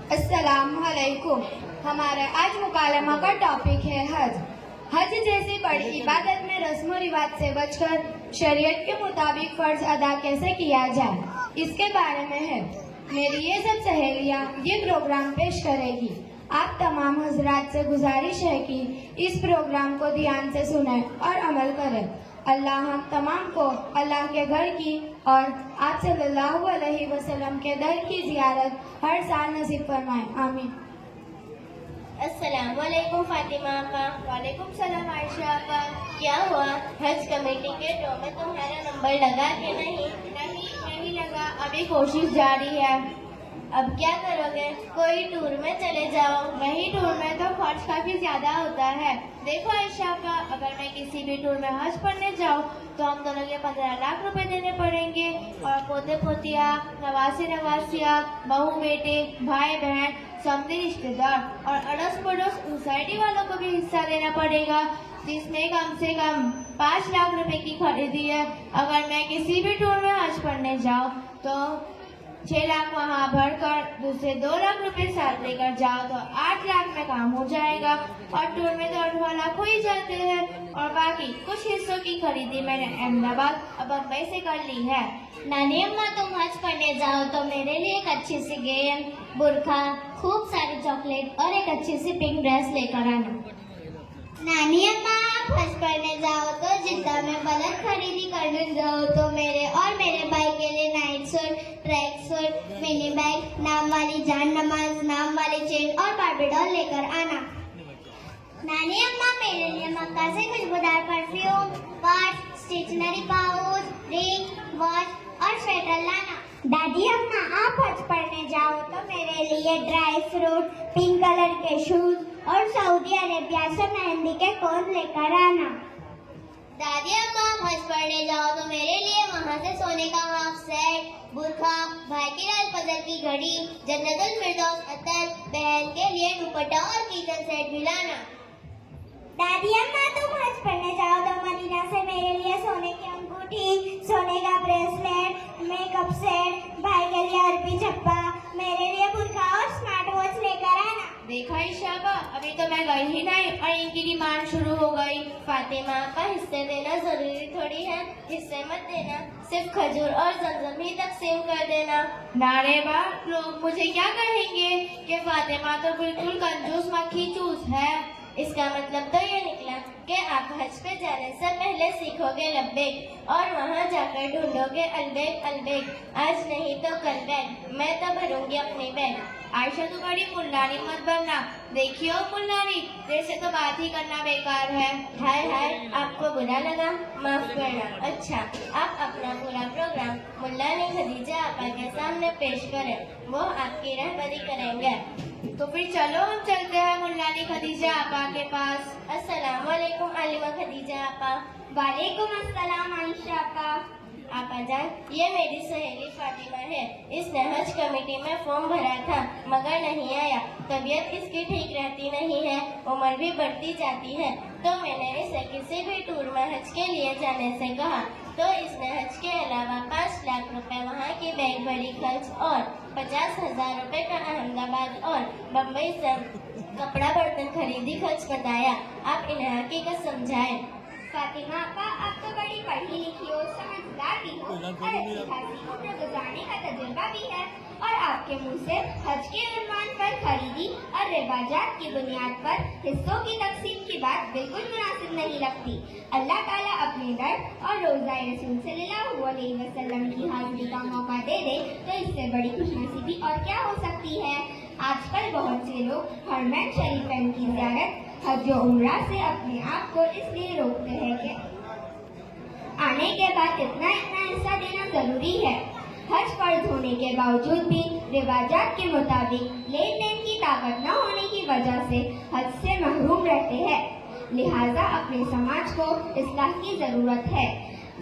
अस्सलाम वालेकुम। हमारा आज मुकालमा का टॉपिक है हज। हज जैसी बड़ी इबादत में रस्म रिवाज से बचकर शरीयत के मुताबिक फर्ज अदा कैसे किया जाए, इसके बारे में है। मेरी ये सब सहेलियाँ ये प्रोग्राम पेश करेगी। आप तमाम हजरात से गुजारिश है कि इस प्रोग्राम को ध्यान से सुनें और अमल करें। अल्लाह हम तमाम को अल्लाह के घर की और आप सल्लल्लाहु अलैहि वसल्लम के दर की जियारत हर साल नसीब फरमाए, आमीन। अस्सलाम वालेकुम फातिमा आपा। वालेकुम सलाम आयशा आपा। क्या हुआ, हज कमेटी के ड्रॉ में तुम्हारा नंबर लगा कि नहीं? नहीं लगा, अभी कोशिश जारी है। अब क्या करोगे? कोई टूर में चले जाओ। नहीं, टूर में तो खर्च काफी ज्यादा होता है। देखो आयशा आपा, अगर मैं किसी भी टूर में हज पढ़ने जाऊँ तो हम दोनों के 15 लाख रुपए देने पड़ेंगे और पोते पोतिया, नवासी नवासिया, बहू बेटे, भाई बहन, समधी रिश्तेदार और अड़ोस पड़ोस सोसाइटी वालों को भी हिस्सा देना पड़ेगा, जिसमें कम से कम 5 लाख रुपए की खरीदी है। अगर मैं किसी भी टूर में हज पढ़ने जाऊँ तो 6 लाख वहाँ भरकर दूसरे 2 लाख रुपए साथ लेकर जाओ तो 8 लाख में काम हो जाएगा। और टूर में तो 8 लाख हो ही जाते हैं और बाकी कुछ हिस्सों की खरीदी मैंने अहमदाबाद और बम्बई से कर ली है। नानी अम्मा, तुम हज पढ़ने जाओ तो मेरे लिए एक अच्छी सी गेम, बुरखा, खूब सारी चॉकलेट और एक अच्छी सी पिंक ड्रेस लेकर आना। नानी अम्मा, आप हज पढ़ने जाओ तो जिद्दा में बलद खरीदी करने जाओ तो मेरे और मेरे भाई के लिए night suit, track suit, mini bag, नाम वाली जान नमाज, नाम वाली चेन और बार्बी डॉल लेकर आना। नानी अम्मा, मेरे लिए मक्का से खुशबूदार perfume, purse, stationery pouch, ring, watch और स्वेटर लाना। दादी अम्मा, आप हज पढ़ने जाओ तो मेरे लिए ड्राई फ्रूट, पिंक कलर के शूज और सऊदी अरेबिया से मेहंदी के कोन लेकर आना। दादी अम्मा, आप हज पढ़ने जाओ तो मेरे लिए वहाँ से सोने का हाफ सेट, बुरखा, भाई की लाल पजल की घड़ी, जन्नतुल फिरदौस अतर, बहन के लिए दुपट्टा और किचन सेट भी लाना। दादी अम्मा, तुम हज पढ़ने जाओ तो मदीना से मेरे लिए सोने की अंगूठी, सोने का ब्रेसलेट, मेकअप सेट, भाई के लिए अरबी छप्पा, मेरे लिए बुरखा और स्मार्ट वॉच लेकर आना। देखा इशाबा, अभी तो मैं गई ही नहीं और इनकी डिमांड शुरू हो गई। फातिमा का हिस्से देना जरूरी थोड़ी है, हिस्से मत देना, सिर्फ खजूर और जमजम ही तकसीम कर देना। नारे बा, लोग मुझे क्या कहेंगे कि फातिमा तो बिल्कुल कंजूस मक्खी चूस है। इसका मतलब तो ये निकला कि आप हज पे जाने से पहले सीखोगे लब्बैक और वहाँ जाकर ढूंढोगे अलबैक अलबैक, आज नहीं तो कल बैग, मैं तो भरूंगी अपनी बैग। आयशा, तू बड़ी मुल्लानी मत बनना। देखियो मुल्लानी, तेरे से तो बात ही करना बेकार है। हाय हाय, आपको बुरा लगा, माफ करना। अच्छा, आप अपना पूरा प्रोग्राम मुल्लानी खदीजा आपा के सामने पेश करें, वो आपकी रहबरी करेंगे। तो फिर चलो हम चलते हैं मुल्लानी खदीजा आपा के पास। अस्सलाम वालेकुम आलिमा खदीजा आपा। वालेकुम अस्सलाम आयशा आपा। आपा जान, ये मेरी सहेली फातिमा है। इसने हज कमेटी में फॉर्म भरा था मगर नहीं आया। तबीयत इसकी ठीक रहती नहीं है, उम्र भी बढ़ती जाती है, तो मैंने इसे किसी भी टूर में हज के लिए जाने से कहा तो इसने हज के अलावा 5 लाख रुपए वहाँ की बैग भरी खर्च और 50,000 रुपए का अहमदाबाद और बम्बई से कपड़ा बर्तन खरीदी खर्च बताया। आप इन्हें हकीकत समझाएं। फातिमा आपा, आप तो बड़ी पढ़ी लिखी हो, समझदार भी हो और अच्छी खासी उम्र गुजारने का तजुर्बा भी है और आपके मुंह से हज के उन्वान पर खरीदी और रिवाजात की बुनियाद पर हिस्सों की तकसीम की बात बिल्कुल मुनासिब नहीं लगती। अल्लाह ताला अपने दर और रोज़ा रसूल सल्लल्लाहु अलैहि वसल्लम की हाजिरी का मौका दे दे तो इससे बड़ी खुशनसीबी और क्या हो सकती है। आजकल बहुत से लोग हरमैन शरीफैन की ज़ियारत हज और उम्रा से अपने आप को इसलिए रोकते हैं कि आने के बाद इतना हिस्सा देना जरूरी है। हज फर्ज होने के बावजूद भी रिवाजात के मुताबिक लेन देन की ताकत न होने की वजह से हज से महरूम रहते हैं। लिहाजा अपने समाज को इस्लाह की जरूरत है।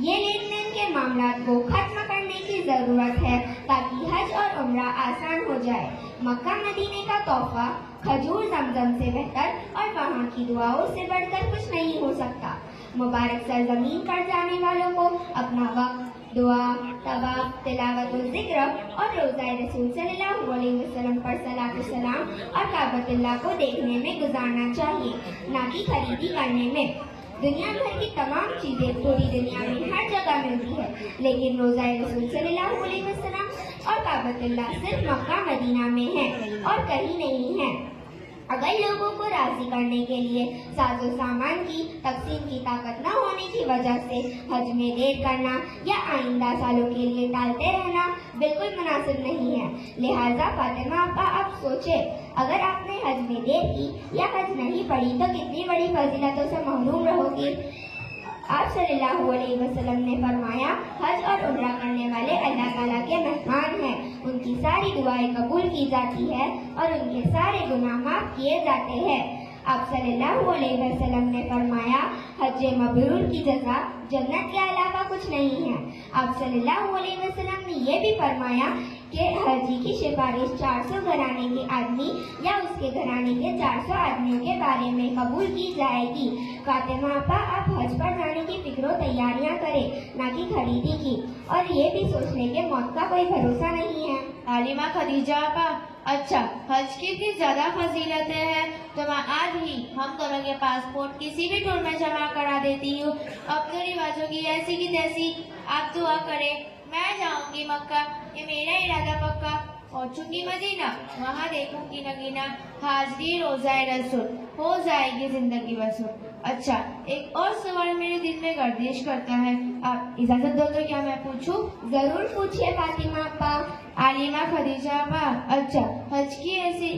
ये लेन देन के मामला को खत्म करने की जरूरत है ताकि हज और उम्रा आसान हो जाए। मक्का मदीने का तोहफा खजूर जमजम से बेहतर और वहाँ की दुआओं से बढ़कर कुछ नहीं हो सकता। मुबारक सरजमीन पर जाने वालों को अपना वक्त दुआ, तवाफ, तिलावत, जिक्र और रोज़ा रसूल सल्लल्लाहु अलैहि वसल्लम पर सलात और काबतुल्लाह को देखने में गुजारना चाहिए, ना कि खरीदी करने में। दुनिया भर की तमाम चीजें पूरी दुनिया में हर जगह मिलती है, लेकिन रोज़ा रसूल सल्लल्लाहु अलैहि वसल्लम और काबतुल्लाह सिर्फ मक्का मदीना में है और कहीं नहीं है। अगर लोगों को राजी करने के लिए साजो सामान की तकसीम की ताकत न होने की वजह से हज में देर करना या आइंदा सालों के लिए टालते रहना बिल्कुल मुनासिब नहीं है। लिहाजा फातिमा आपा आप सोचे, अगर आपने हज में देर की या हज नहीं पढ़ी तो कितनी बड़ी फजीलतों से महरूम रहोगी। आप सल्लल्लाहु अलैहि वसल्लम ने फरमाया, हज और उम्रा करने वाले अल्लाह ताला के मेहमान हैं, उनकी सारी दुआएं कबूल की जाती है और उनके सारे गुनाह माफ किए जाते हैं। आप सल्लल्लाहु अलैहि वसल्लम ने फरमाया, हज मबरूर की जज़ा जन्नत के अलावा कुछ नहीं है। आप सल्लल्लाहु अलैहि वसल्लम ने ये भी फरमाया कि हाजी की सिफारिश 400 घराने के आदमी या उसके घराने के 400 आदमियों के बारे में कबूल की जाएगी। फातिमा आपा आप हज पर जाने की फिक्रो तैयारियां करें, ना कि खरीदी की, और ये भी सोच लें कि मौत का कोई भरोसा नहीं है। आलिमा खदीजा आपा, अच्छा हज की इतनी ज्यादा फजीलतें हैं तो मैं आज ही हम दोनों के पासपोर्ट किसी भी टूर में जमा करा देती हूँ। अपने रिवाजों की ऐसी की तैसी आप दुआ करें, मैं जाऊंगी मक्का, ये मेरा इरादा पक्का। पहुंचूंगी मदीना, वहाँ देखूंगी नगीना, हाजरी रोज़ा रसूल, हो जाएगी जिंदगी वसूल। अच्छा, एक और सवाल मेरे दिल में गर्दिश करता है, आप इजाजत दो तो क्या मैं पूछूं? जरूर पूछिए फातिमा आपा। आलिमा खदीजा आपा, अच्छा हज की ऐसी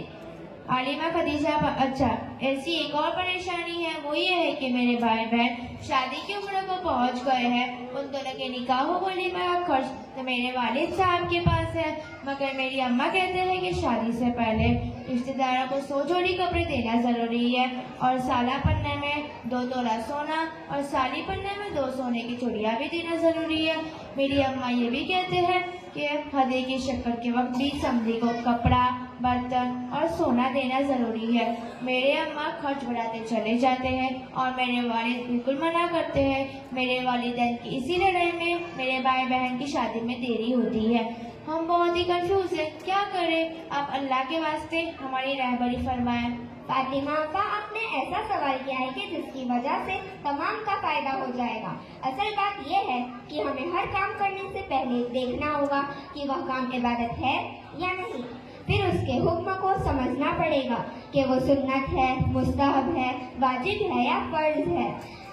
आलिमा खदीजा आपा, अच्छा ऐसी एक और परेशानी है, वो ये है कि मेरे भाई बहन शादी की उम्र को पहुंच गए हैं। उन दोनों के निकाहों वलीमा का खर्च तो मेरे वालिद साहब के पास है, मगर मेरी अम्मा कहते हैं कि शादी से पहले रिश्तेदारों को 100 जोड़ी कपड़े देना जरूरी है और साला पन्ने में 2 तोला सोना और साली पन्ने में 2 सोने की चूड़ियां भी देना जरूरी है। मेरी अम्मा ये भी कहते हैं कि हदी की शक्कर के वक्त भी समधी को कपड़ा, बर्तन और सोना देना जरूरी है। मेरे अम्मा खर्च बढ़ाते चले जाते हैं और मेरे वालिद बिल्कुल मना करते हैं। मेरे वालिदैन की इसी लड़ाई में मेरे भाई बहन की शादी में देरी होती है। हम बहुत ही कंफ्यूज है, क्या करें? आप अल्लाह के वास्ते हमारी रहबरी फरमाएं। फातिमा आपा, आपने ऐसा सवाल किया है कि जिसकी वजह से तमाम का फायदा हो जाएगा। असल बात यह है कि हमें हर काम करने से पहले देखना होगा कि वह काम इबादत है या नहीं। फिर उसके हुक्म को समझना पड़ेगा कि वो सुन्नत है, मुस्तहब है, वाजिब है या फर्ज है।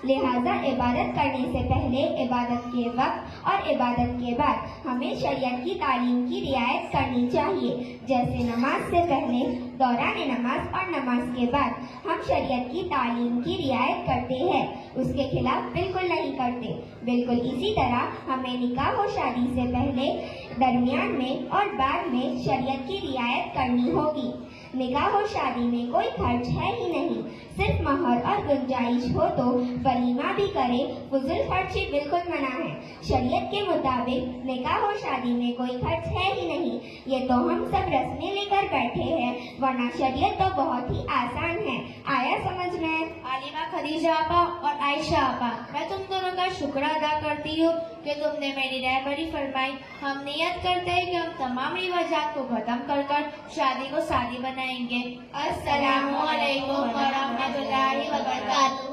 लिहाजा इबादत करने से पहले, इबादत के वक्त और इबादत के बाद हमें शरीयत की तालीम की रियायत करनी चाहिए। जैसे नमाज से पहले, दौरान नमाज और नमाज के बाद हम शरीयत की तालीम की रियायत करते हैं, उसके खिलाफ बिल्कुल नहीं करते। बिल्कुल इसी तरह हमें निकाह और शादी से पहले, दरमियान में और बाद में शरीयत की रियायत करनी होगी। निकाह और शादी में कोई खर्च है ही नहीं, सिर्फ महर और गुंजाइश हो तो वलीमा भी करे, फुजुल खर्ची बिल्कुल मना है। शरीयत के मुताबिक निकाह और शादी में कोई खर्च है ही नहीं, ये तो हम सब रस्में लेकर बैठे हैं, वरना शरीयत तो बहुत ही आसान है। आया समझ में? आलिमा खदीजा आपा और आयशा आपा, मैं तुम दोनों का शुक्र अदा करती हूँ कि तुमने मेरी रहबरी फरमाई। हम नियत करते हैं कि हम तमाम रिवाजात को खत्म कर कर शादी को शादी बनाएंगे। अस्सलामु अलैकुम व रहमतुल्लाहि व बरकातुहू।